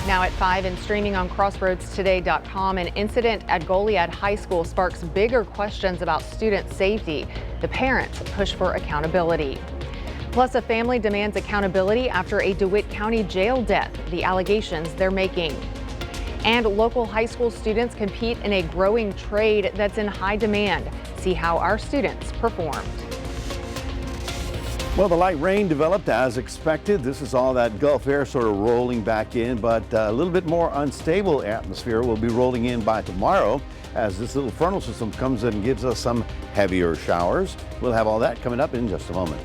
Now at 5 and streaming on crossroadstoday.com, an incident at Goliad High School sparks bigger questions about student safety. The parents push for accountability. Plus, a family demands accountability after a DeWitt County jail death, the allegations they're making. And local high school students compete in a growing trade that's in high demand. See how our students performed. Well, the light rain developed as expected. This is all that Gulf air sort of rolling back in, but a little bit more unstable atmosphere will be rolling in by tomorrow as this little frontal system comes in and gives us some heavier showers. We'll have all that coming up in just a moment.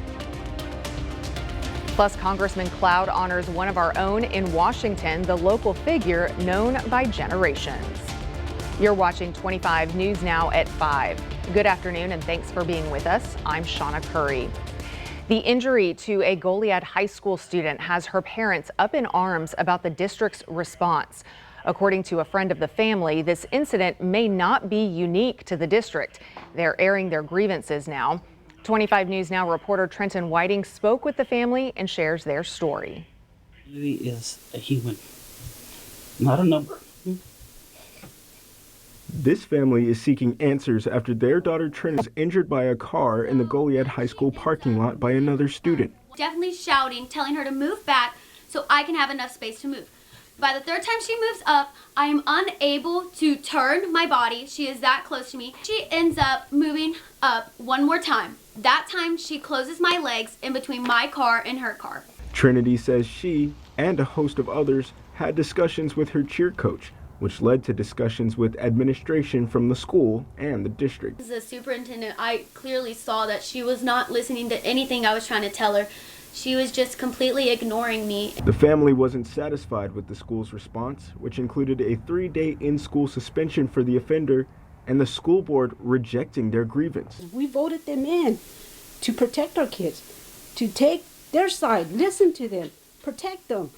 Plus, Congressman Cloud honors one of our own in Washington, the local figure known by generations. You're watching 25 News Now at 5. Good afternoon and thanks for being with us. I'm Shawna Currie. The injury to a Goliad High School student has her parents up in arms about the district's response. According to a friend of the family, this incident may not be unique to the district. They're airing their grievances now. 25 News Now reporter Trenton Whiting spoke with the family and shares their story. He is a human, not a number. This family is seeking answers after their daughter Trin was injured by a car in the Goliad High School parking lot by another student. Definitely shouting, telling her to move back so I can have enough space to move. By the third time she moves up, I am unable to turn my body. She is that close to me. She ends up moving up one more time. That time she closes my legs in between my car and her car. Trinity says she and a host of others had discussions with her cheer coach, which led to discussions with administration from the school and the district. As a superintendent, I clearly saw that she was not listening to anything I was trying to tell her. She was just completely ignoring me. The family wasn't satisfied with the school's response, which included a 3-day in-school suspension for the offender and the school board rejecting their grievance. We voted them in to protect our kids, to take their side, listen to them, protect them.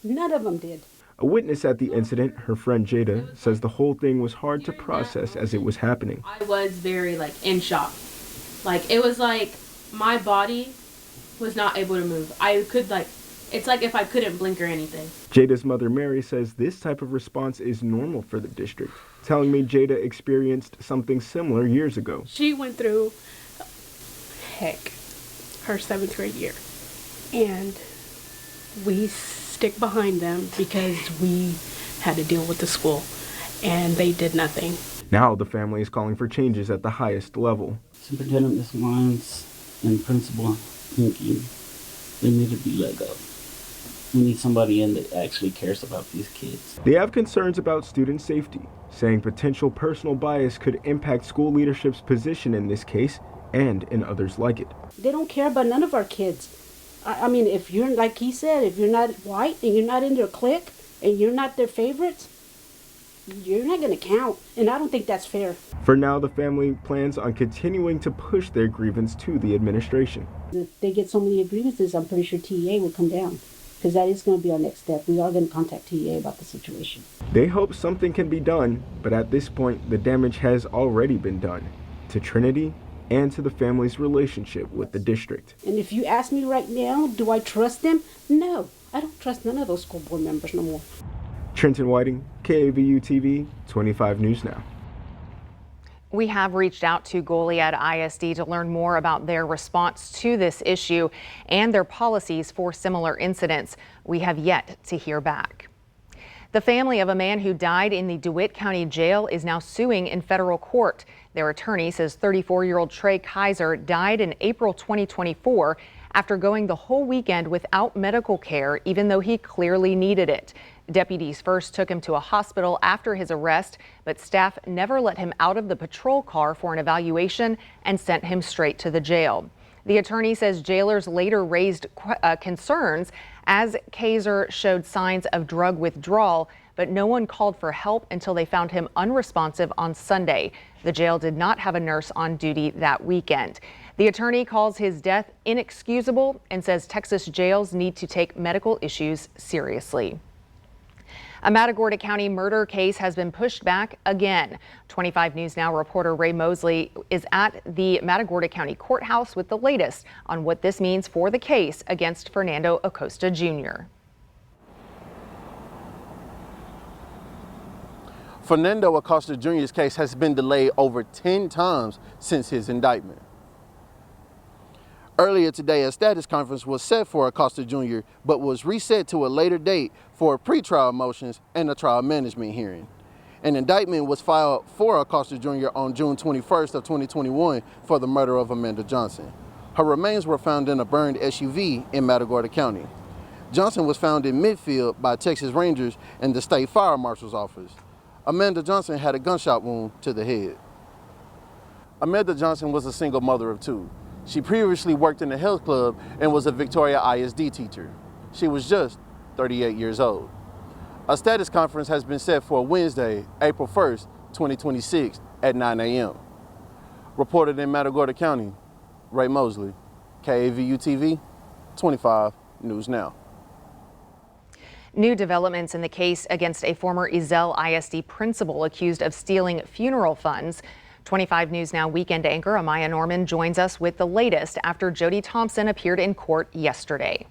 None of them did. A witness at the incident, her friend Jada, says the whole thing was hard to process as it was happening. I was very in shock. It was like my body was not able to move. It's like if I couldn't blink or anything. Jada's mother Mary says this type of response is normal for the district, telling me Jada experienced something similar years ago. She went through, her 7th grade year. And we stick behind them because we had to deal with the school and they did nothing. Now the family is calling for changes at the highest level. Superintendent Ms. Lyons and Principal thinking they need to be let go. We need somebody in that actually cares about these kids. They have concerns about student safety, saying potential personal bias could impact school leadership's position in this case and in others like it. They don't care about none of our kids. I mean, if you're, like he said, if you're not white and you're not in their clique and you're not their favorites, you're not going to count. And I don't think that's fair. For now, the family plans on continuing to push their grievance to the administration. If they get so many grievances, I'm pretty sure TEA will come down, because that is going to be our next step. We are going to contact TEA about the situation. They hope something can be done, but at this point, the damage has already been done to Trinity and to the family's relationship with the district. And if you ask me right now, do I trust them? No, I don't trust none of those school board members no more. Trenton Whiting, KAVU TV, 25 News Now. We have reached out to Goliad ISD to learn more about their response to this issue and their policies for similar incidents. We have yet to hear back. The family of a man who died in the DeWitt County Jail is now suing in federal court. Their attorney says 34-year-old Trey Kaiser died in April 2024 after going the whole weekend without medical care, even though he clearly needed it. Deputies first took him to a hospital after his arrest, but staff never let him out of the patrol car for an evaluation and sent him straight to the jail. The attorney says jailers later raised concerns as Kaiser showed signs of drug withdrawal, but no one called for help until they found him unresponsive on Sunday. The jail did not have a nurse on duty that weekend. The attorney calls his death inexcusable and says Texas jails need to take medical issues seriously. A Matagorda County murder case has been pushed back again. 25 News Now reporter Ray Mosley is at the Matagorda County Courthouse with the latest on what this means for the case against Fernando Acosta Jr. Fernando Acosta Jr.'s case has been delayed over 10 times since his indictment. Earlier today, a status conference was set for Acosta Jr., but was reset to a later date for pretrial motions and a trial management hearing. An indictment was filed for Acosta Jr. on June 21st of 2021 for the murder of Amanda Johnson. Her remains were found in a burned SUV in Matagorda County. Johnson was found in Midfield by Texas Rangers and the state fire marshal's office. Amanda Johnson had a gunshot wound to the head. Amanda Johnson was a single mother of two. She previously worked in a health club and was a Victoria ISD teacher. She was just 38 years old. A status conference has been set for Wednesday, April 1st, 2026 at 9 a.m. Reported in Matagorda County, Ray Mosley, KAVU-TV, 25 News Now. New developments in the case against a former Ezell ISD principal accused of stealing funeral funds. 25 News Now weekend anchor Amaya Norman joins us with the latest after Jody Thompson appeared in court yesterday.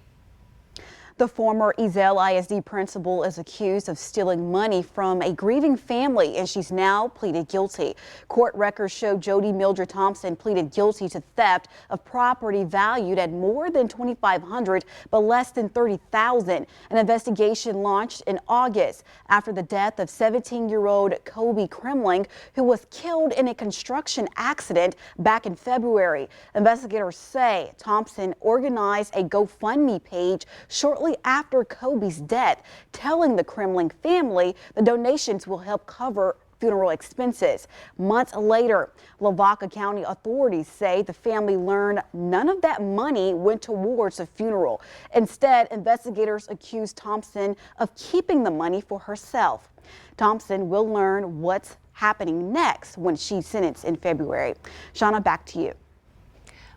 The former Ezell ISD principal is accused of stealing money from a grieving family, and she's now pleaded guilty. Court records show Jody Mildred Thompson pleaded guilty to theft of property valued at more than $2,500 but less than $30,000. An investigation launched in August after the death of 17-year-old Kobe Kremling, who was killed in a construction accident back in February. Investigators say Thompson organized a GoFundMe page shortly after Kobe's death, telling the Kremling family the donations will help cover funeral expenses. Months later, Lavaca County authorities say the family learned none of that money went towards the funeral. Instead, investigators accuse Thompson of keeping the money for herself. Thompson will learn what's happening next when she's sentenced in February. Shawna, back to you.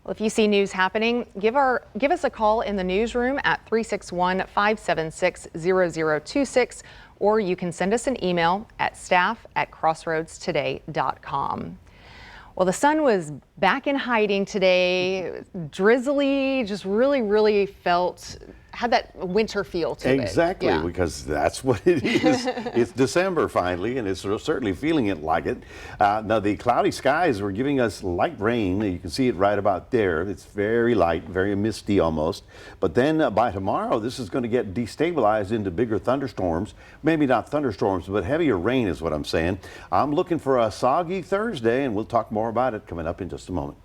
Well, if you see news happening, give us a call in the newsroom at 361-576-0026, or you can send us an email at staff@crossroadstoday.com. Well, the sun was back in hiding today, drizzly, just really had that winter feel to it. Exactly, because that's what it is. It's December finally, and it's certainly feeling it like it. Now, the cloudy skies were giving us light rain. You can see it right about there. It's very light, very misty almost. But then by tomorrow, this is going to get destabilized into bigger thunderstorms. Maybe not thunderstorms, but heavier rain is what I'm saying. I'm looking for a soggy Thursday, and we'll talk more about it coming up in just a moment.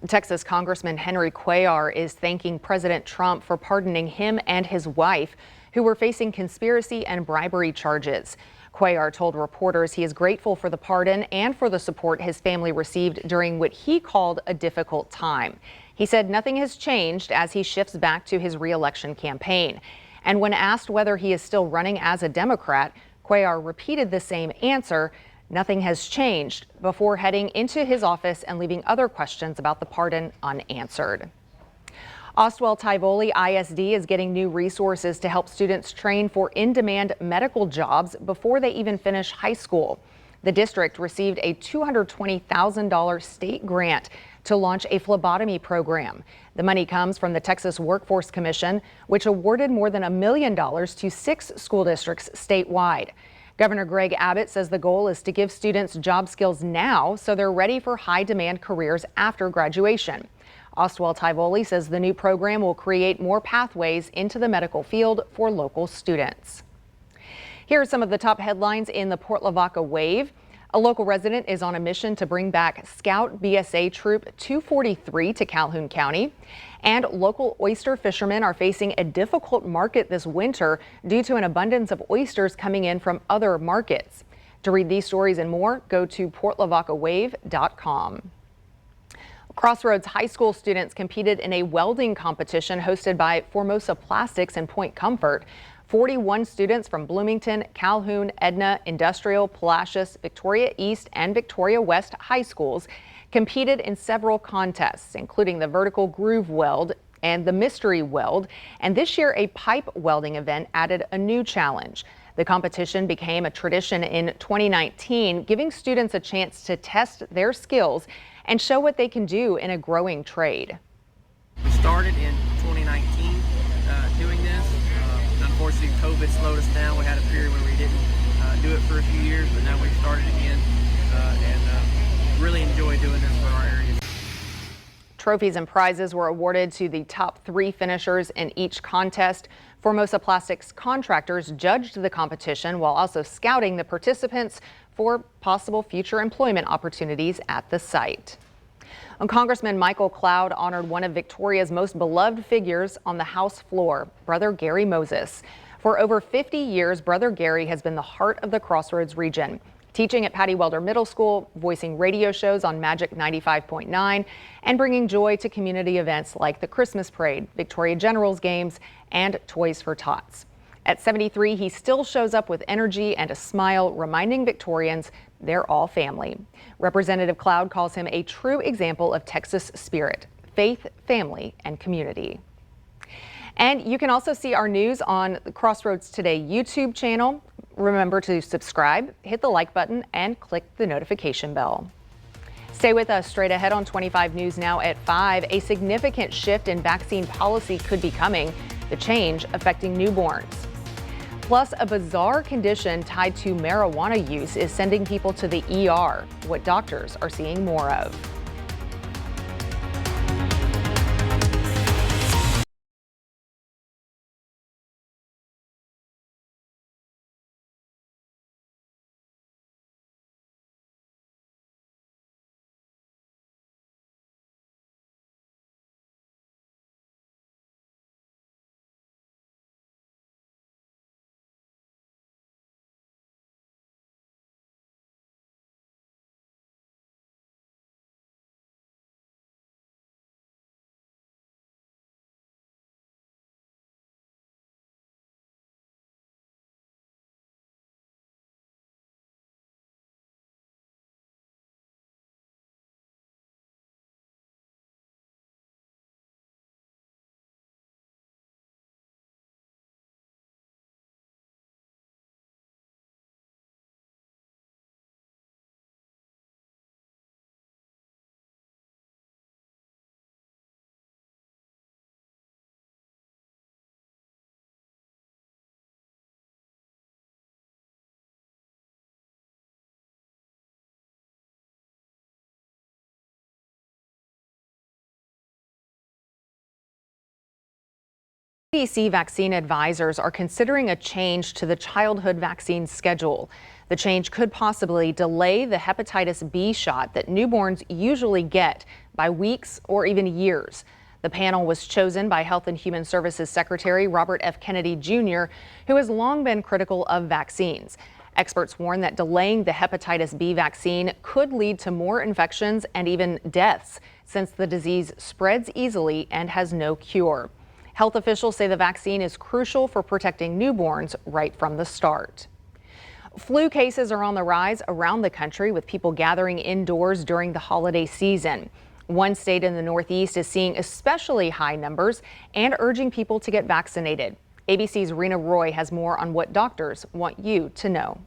Texas Congressman Henry Cuellar is thanking President Trump for pardoning him and his wife, who were facing conspiracy and bribery charges. Cuellar told reporters he is grateful for the pardon and for the support his family received during what he called a difficult time. He said nothing has changed as he shifts back to his re-election campaign. And when asked whether he is still running as a Democrat, Cuellar repeated the same answer: nothing has changed, before heading into his office and leaving other questions about the pardon unanswered. Ostwell Tivoli ISD is getting new resources to help students train for in-demand medical jobs before they even finish high school. The district received a $220,000 state grant to launch a phlebotomy program. The money comes from the Texas Workforce Commission, which awarded more than $1 million to 6 school districts statewide. Governor Greg Abbott says the goal is to give students job skills now so they're ready for high-demand careers after graduation. Ostwell Tivoli says the new program will create more pathways into the medical field for local students. Here are some of the top headlines in the Port Lavaca Wave. A local resident is on a mission to bring back Scout BSA Troop 243 to Calhoun County. And local oyster fishermen are facing a difficult market this winter due to an abundance of oysters coming in from other markets. To read these stories and more, go to portlavacawave.com. Crossroads High School students competed in a welding competition hosted by Formosa Plastics and Point Comfort. 41 students from Bloomington, Calhoun, Edna, Industrial, Palacios, Victoria East, and Victoria West high schools competed in several contests, including the vertical groove weld and the mystery weld. And this year, a pipe welding event added a new challenge. The competition became a tradition in 2019, giving students a chance to test their skills and show what they can do in a growing trade. We started in 2019 doing this. Unfortunately, COVID slowed us down. We had a period where we didn't do it for a few years, but now we've started again and really enjoy doing this for our area. Trophies and prizes were awarded to the top 3 finishers in each contest. Formosa Plastics contractors judged the competition while also scouting the participants for possible future employment opportunities at the site. And Congressman Michael Cloud honored one of Victoria's most beloved figures on the House floor, Brother Gary Moses. For over 50 years, Brother Gary has been the heart of the Crossroads region, teaching at Patty Welder Middle School, voicing radio shows on Magic 95.9, and bringing joy to community events like the Christmas Parade, Victoria Generals games, and Toys for Tots. At 73, he still shows up with energy and a smile, reminding Victorians they're all family. Representative Cloud calls him a true example of Texas spirit, faith, family, and community. And you can also see our news on the Crossroads Today YouTube channel. Remember to subscribe, hit the like button, and click the notification bell. Stay with us. Straight ahead on 25 News Now at 5. A significant shift in vaccine policy could be coming, the change affecting newborns. Plus, a bizarre condition tied to marijuana use is sending people to the ER, what doctors are seeing more of. CDC vaccine advisors are considering a change to the childhood vaccine schedule. The change could possibly delay the hepatitis B shot that newborns usually get by weeks or even years. The panel was chosen by Health and Human Services Secretary Robert F. Kennedy Jr., who has long been critical of vaccines. Experts warn that delaying the hepatitis B vaccine could lead to more infections and even deaths, since the disease spreads easily and has no cure. Health officials say the vaccine is crucial for protecting newborns right from the start. Flu cases are on the rise around the country, with people gathering indoors during the holiday season. One state in the Northeast is seeing especially high numbers and urging people to get vaccinated. ABC's Rena Roy has more on what doctors want you to know.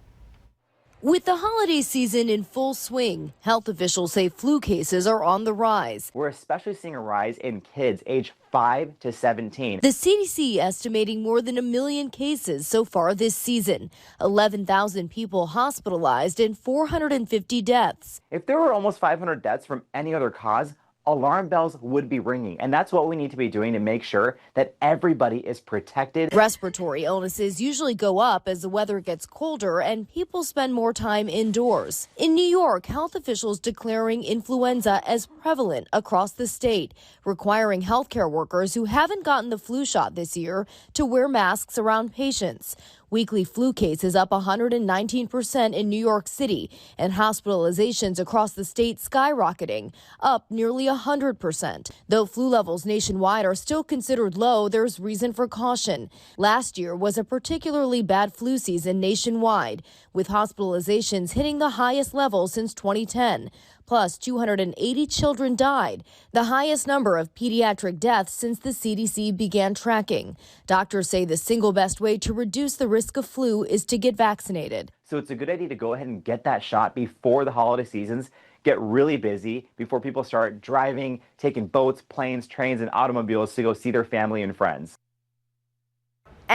With the holiday season in full swing, health officials say flu cases are on the rise. We're especially seeing a rise in kids aged 5 to 17. The CDC estimating more than 1 million cases so far this season, 11,000 people hospitalized and 450 deaths. If there were almost 500 deaths from any other cause, alarm bells would be ringing. And that's what we need to be doing to make sure that everybody is protected. Respiratory illnesses usually go up as the weather gets colder and people spend more time indoors. In New York, health officials declaring influenza as prevalent across the state, requiring healthcare workers who haven't gotten the flu shot this year to wear masks around patients. Weekly flu cases up 119% in New York City, and hospitalizations across the state skyrocketing, up nearly 100%. Though flu levels nationwide are still considered low, there's reason for caution. Last year was a particularly bad flu season nationwide, with hospitalizations hitting the highest level since 2010. Plus, 280 children died, the highest number of pediatric deaths since the CDC began tracking. Doctors say the single best way to reduce the risk of flu is to get vaccinated. So it's a good idea to go ahead and get that shot before the holiday seasons get really busy, before people start driving, taking boats, planes, trains, and automobiles to go see their family and friends.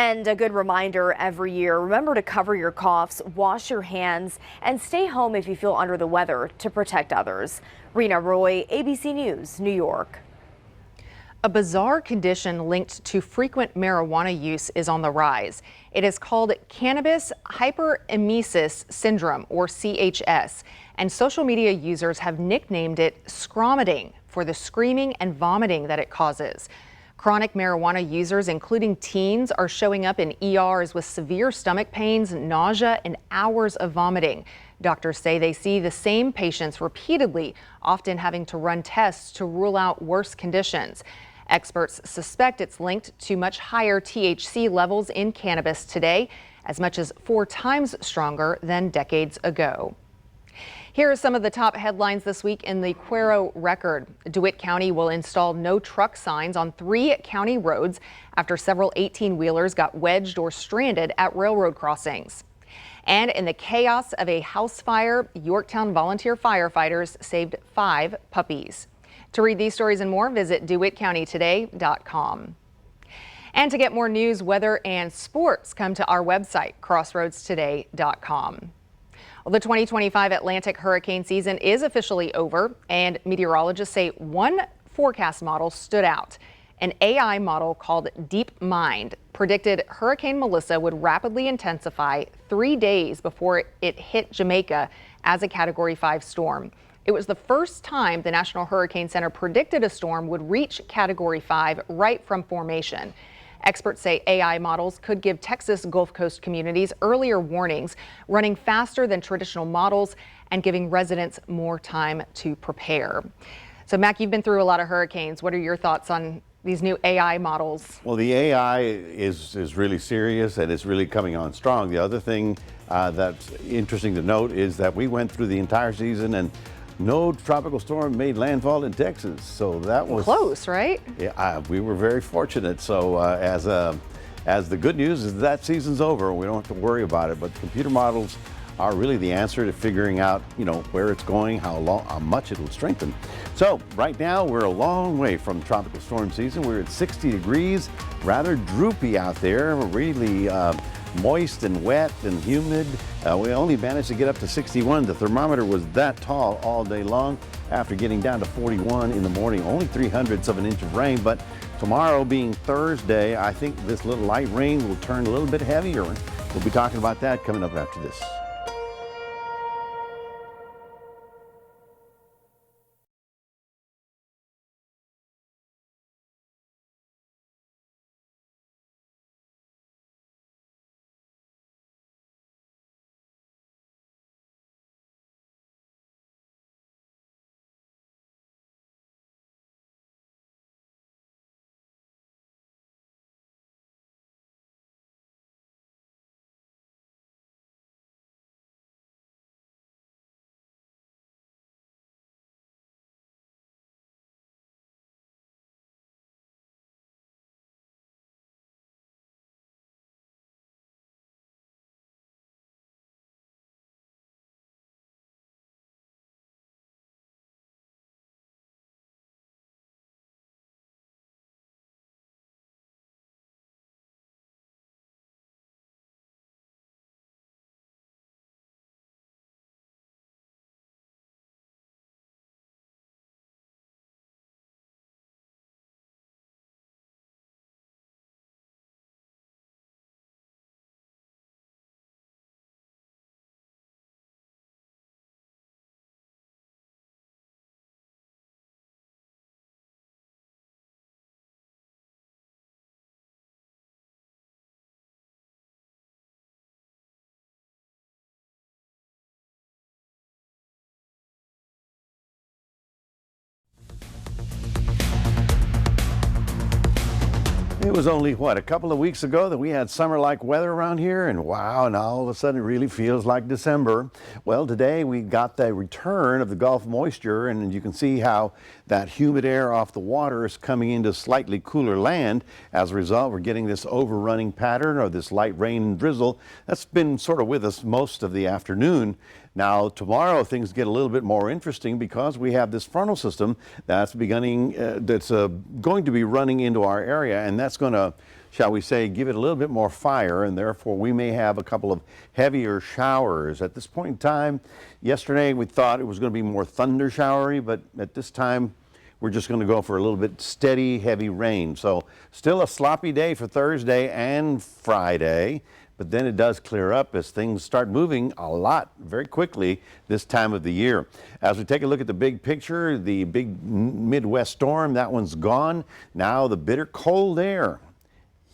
And a good reminder every year, remember to cover your coughs, wash your hands, and stay home if you feel under the weather to protect others. Rena Roy, ABC News, New York. A bizarre condition linked to frequent marijuana use is on the rise. It is called cannabis hyperemesis syndrome, or CHS, and social media users have nicknamed it scromiting for the screaming and vomiting that it causes. Chronic marijuana users, including teens, are showing up in ERs with severe stomach pains, nausea, and hours of vomiting. Doctors say they see the same patients repeatedly, often having to run tests to rule out worse conditions. Experts suspect it's linked to much higher THC levels in cannabis today, as much as 4 times stronger than decades ago. Here are some of the top headlines this week in the Cuero Record. DeWitt County will install no truck signs on 3 county roads after several 18-wheelers got wedged or stranded at railroad crossings. And in the chaos of a house fire, Yorktown volunteer firefighters saved 5 puppies. To read these stories and more, visit DeWittCountyToday.com. And to get more news, weather, and sports, come to our website, CrossroadsToday.com. Well, the 2025 Atlantic hurricane season is officially over, and meteorologists say one forecast model stood out. An AI model called DeepMind predicted Hurricane Melissa would rapidly intensify 3 days before it hit Jamaica as a Category 5 storm. It was the first time the National Hurricane Center predicted a storm would reach Category 5 right from formation. Experts say AI models could give Texas Gulf Coast communities earlier warnings, running faster than traditional models and giving residents more time to prepare. So, Mac, you've been through a lot of hurricanes. What are your thoughts on these new AI models? Well, the AI is really serious, and it's really coming on strong. The other thing that's interesting to note is that we went through the entire season and no tropical storm made landfall in Texas, so that was close, right? Yeah, we were very fortunate. So as the good news is that season's over, we don't have to worry about it. But the computer models are really the answer to figuring out, where it's going, how much it will strengthen. So right now we're a long way from tropical storm season. We're at 60 degrees, rather droopy out there, really moist and wet and humid. We only managed to get up to 61. The thermometer was that tall all day long after getting down to 41 in the morning. Only 0.03 of an inch of rain, but tomorrow being Thursday, I think this little light rain will turn a little bit heavier. We'll be talking about that coming up after this. It was only, a couple of weeks ago that we had summer-like weather around here, and wow, now all of a sudden it really feels like December. Well, today we got the return of the Gulf moisture, and you can see how that humid air off the water is coming into slightly cooler land. As a result, we're getting this overrunning pattern or this light rain and drizzle that's been sort of with us most of the afternoon. Now, tomorrow things get a little bit more interesting because we have this frontal system that's going to be running into our area, and that's going to shall we say, give it a little bit more fire, and therefore we may have a couple of heavier showers. At this point in time, yesterday we thought it was going to be more thunder showery, but at this time we're just going to go for a little bit steady, heavy rain. So still a sloppy day for Thursday and Friday, but then it does clear up as things start moving a lot very quickly this time of the year. As we take a look at the big picture, the big Midwest storm, that one's gone. Now the bitter cold air.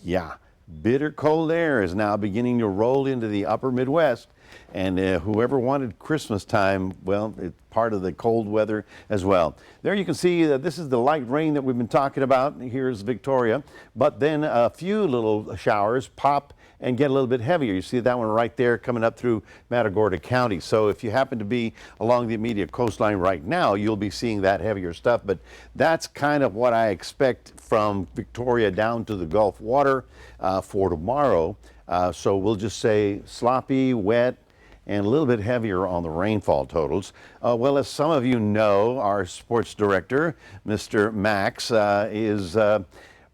Yeah, bitter cold air is now beginning to roll into the upper Midwest. And whoever wanted Christmas time, well, it's part of the cold weather as well. There you can see that this is the light rain that we've been talking about. Here's Victoria. But then a few little showers pop and get a little bit heavier. You see that one right there coming up through Matagorda County. So if you happen to be along the immediate coastline right now, you'll be seeing that heavier stuff. But that's kind of what I expect from Victoria down to the Gulf water for tomorrow. So we'll just say sloppy, wet, and a little bit heavier on the rainfall totals. Well, as some of you know, our sports director, Mr. Max, is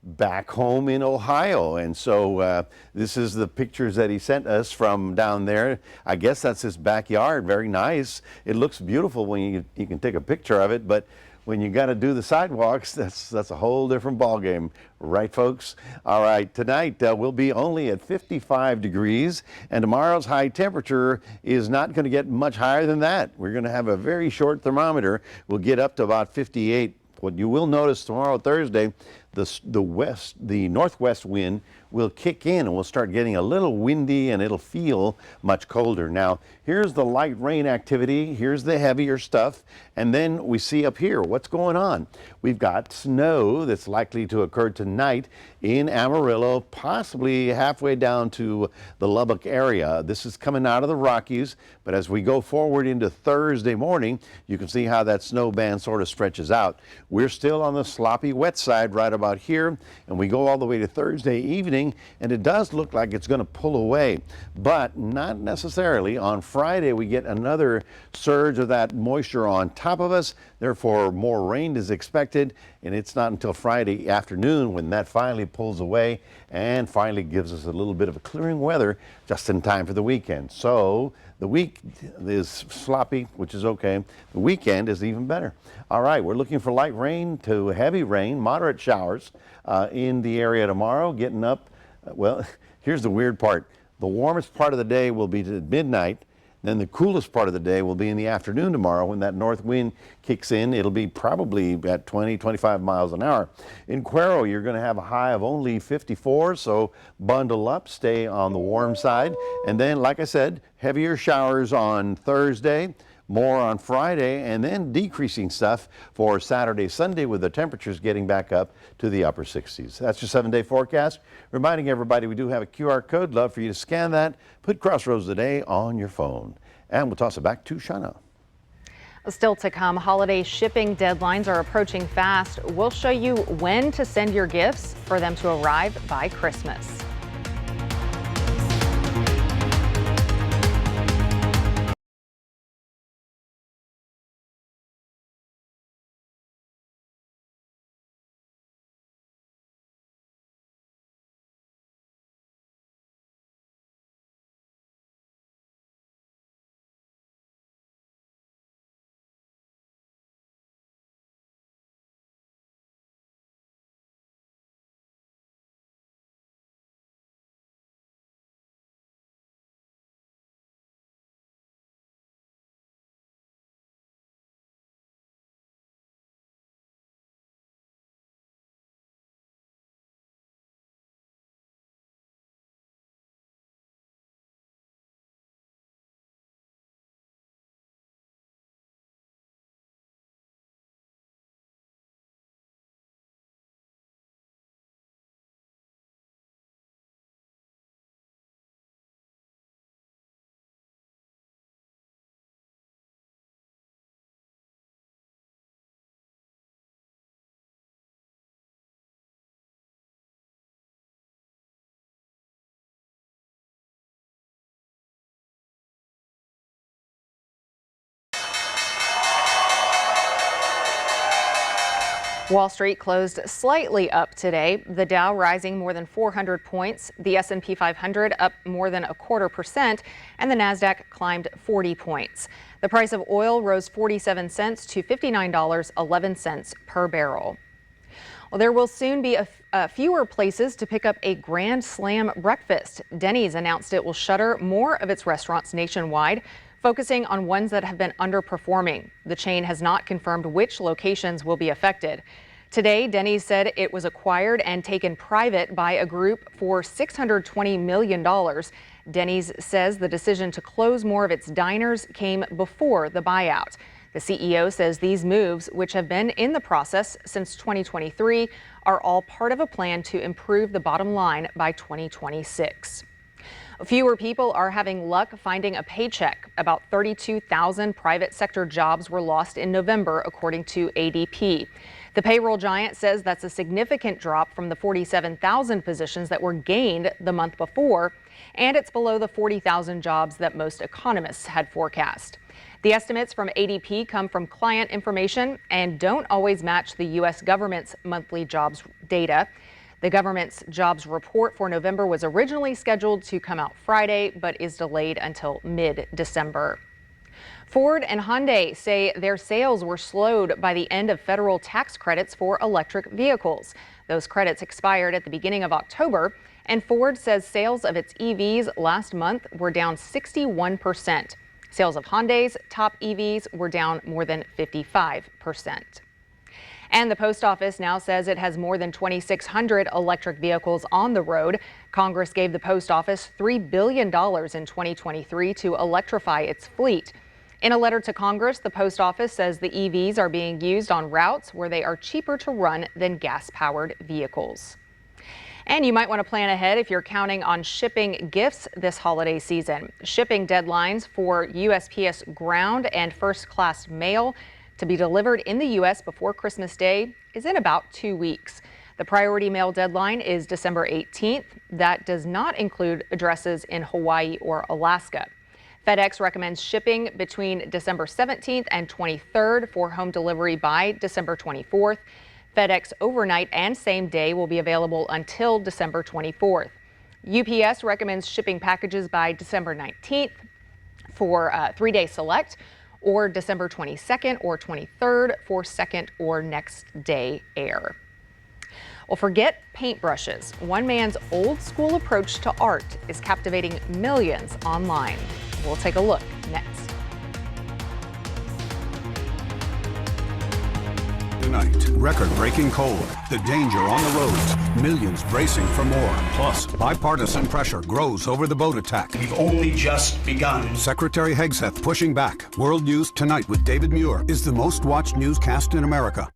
back home in Ohio. And so this is the pictures that he sent us from down there. I guess that's his backyard. Very nice. It looks beautiful when you can take a picture of it, but when you got to do the sidewalks, that's a whole different ballgame, right, folks? All right, tonight we'll be only at 55 degrees, and tomorrow's high temperature is not going to get much higher than that. We're going to have a very short thermometer. We'll get up to about 58. What you will notice tomorrow, Thursday, the northwest wind will kick in and we'll start getting a little windy and it'll feel much colder. Now, here's the light rain activity. Here's the heavier stuff. And then we see up here what's going on. We've got snow that's likely to occur tonight in Amarillo, possibly halfway down to the Lubbock area. This is coming out of the Rockies, but as we go forward into Thursday morning, you can see how that snow band sort of stretches out. We're still on the sloppy wet side right about here, and we go all the way to Thursday evening, and it does look like it's going to pull away, but not necessarily. On Friday, we get another surge of that moisture on top of us. Therefore, more rain is expected, and it's not until Friday afternoon when that finally pulls away and finally gives us a little bit of a clearing weather just in time for the weekend. So the week is sloppy, which is okay. The weekend is even better. All right, we're looking for light rain to heavy rain, moderate showers in the area tomorrow, getting up. Well, here's the weird part. The warmest part of the day will be to midnight. Then the coolest part of the day will be in the afternoon tomorrow when that north wind kicks in. It'll be probably at 20, 25 miles an hour. In Cuero, you're going to have a high of only 54, so bundle up, stay on the warm side. And then, like I said, heavier showers on Thursday, more on Friday, and then decreasing stuff for Saturday, Sunday, with the temperatures getting back up to the upper 60s. That's your 7-day forecast. Reminding everybody we do have a QR code. Love for you to scan that. Put Crossroads Today on your phone. And we'll toss it back to Shawna. Still to come, holiday shipping deadlines are approaching fast. We'll show you when to send your gifts for them to arrive by Christmas. Wall Street closed slightly up today. The Dow rising more than 400 points, the S&P 500 up more than 0.25%, and the Nasdaq climbed 40 points. The price of oil rose 47 cents to $59.11 per barrel. Well, there will soon be fewer places to pick up a Grand Slam breakfast. Denny's announced it will shutter more of its restaurants nationwide, focusing on ones that have been underperforming. The chain has not confirmed which locations will be affected. Today, Denny's said it was acquired and taken private by a group for $620 million. Denny's says the decision to close more of its diners came before the buyout. The CEO says these moves, which have been in the process since 2023, are all part of a plan to improve the bottom line by 2026. Fewer people are having luck finding a paycheck. About 32,000 private sector jobs were lost in November, according to ADP. The payroll giant says that's a significant drop from the 47,000 positions that were gained the month before, and it's below the 40,000 jobs that most economists had forecast. The estimates from ADP come from client information and don't always match the U.S. government's monthly jobs data. The government's jobs report for November was originally scheduled to come out Friday, but is delayed until mid-December. Ford and Hyundai say their sales were slowed by the end of federal tax credits for electric vehicles. Those credits expired at the beginning of October, and Ford says sales of its EVs last month were down 61%. Sales of Hyundai's top EVs were down more than 55%. And the post office now says it has more than 2,600 electric vehicles on the road. Congress gave the post office $3 billion in 2023 to electrify its fleet. In a letter to Congress, the post office says the EVs are being used on routes where they are cheaper to run than gas-powered vehicles. And you might want to plan ahead if you're counting on shipping gifts this holiday season. Shipping deadlines for USPS ground and first-class mail to be delivered in the U.S. before Christmas Day is in about 2 weeks. The priority mail deadline is December 18th. That does not include addresses in Hawaii or Alaska. FedEx recommends shipping between December 17th and 23rd for home delivery by December 24th. FedEx overnight and same day will be available until December 24th. UPS recommends shipping packages by December 19th for 3-day select, or December 22nd or 23rd for second or next day air. Well, forget paintbrushes. One man's old school approach to art is captivating millions online. We'll take a look next. Tonight, record-breaking cold, the danger on the roads, millions bracing for more. Plus, bipartisan pressure grows over the boat attack. We've only just begun. Secretary Hegseth pushing back. World News Tonight with David Muir is the most watched newscast in America.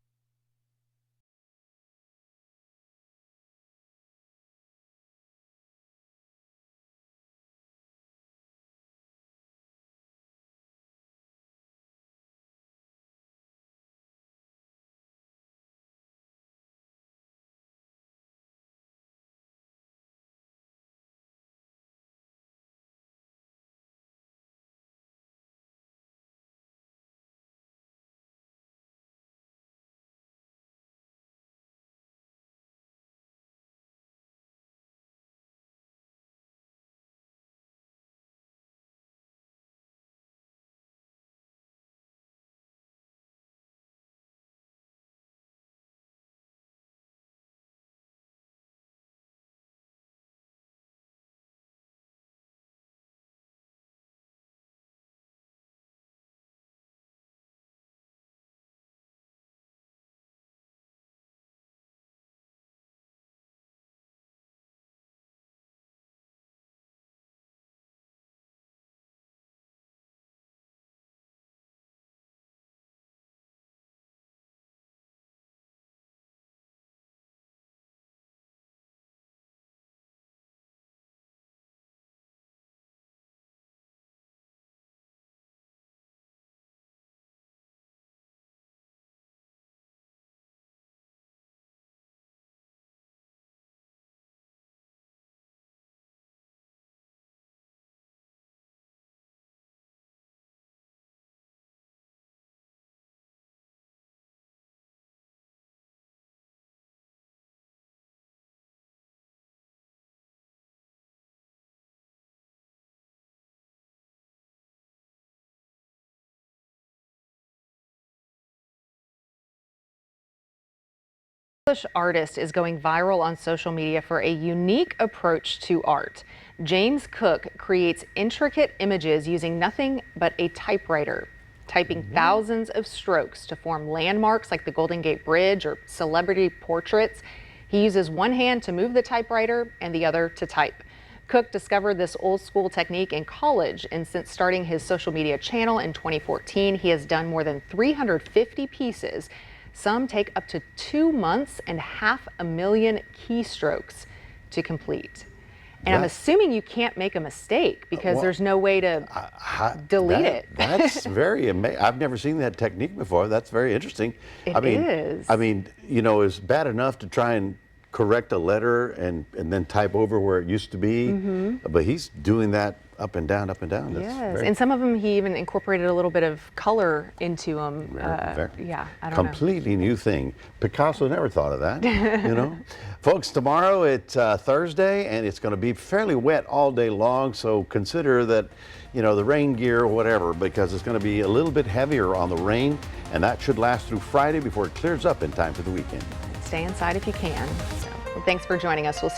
English artist is going viral on social media for a unique approach to art. James Cook creates intricate images using nothing but a typewriter, typing thousands of strokes to form landmarks like the Golden Gate Bridge or celebrity portraits. He uses one hand to move the typewriter and the other to type. Cook discovered this old school technique in college, and since starting his social media channel in 2014, he has done more than 350 pieces. Some take up to 2 months and 500,000 keystrokes to complete. And I'm assuming you can't make a mistake because there's no way to delete it. That's very amazing. I've never seen that technique before. That's very interesting. It is. I mean, you know, it's bad enough to try and correct a letter and then type over where it used to be, but he's doing that up and down, up and down. That's Yes, and some of them he even incorporated a little bit of color into them. Yeah, I don't know. Completely new thing. Picasso never thought of that, you know. Folks, tomorrow it's Thursday, and it's going to be fairly wet all day long, so consider that, you know, the rain gear or whatever, because it's going to be a little bit heavier on the rain, and that should last through Friday before it clears up in time for the weekend. Stay inside if you can. So, thanks for joining us. We'll see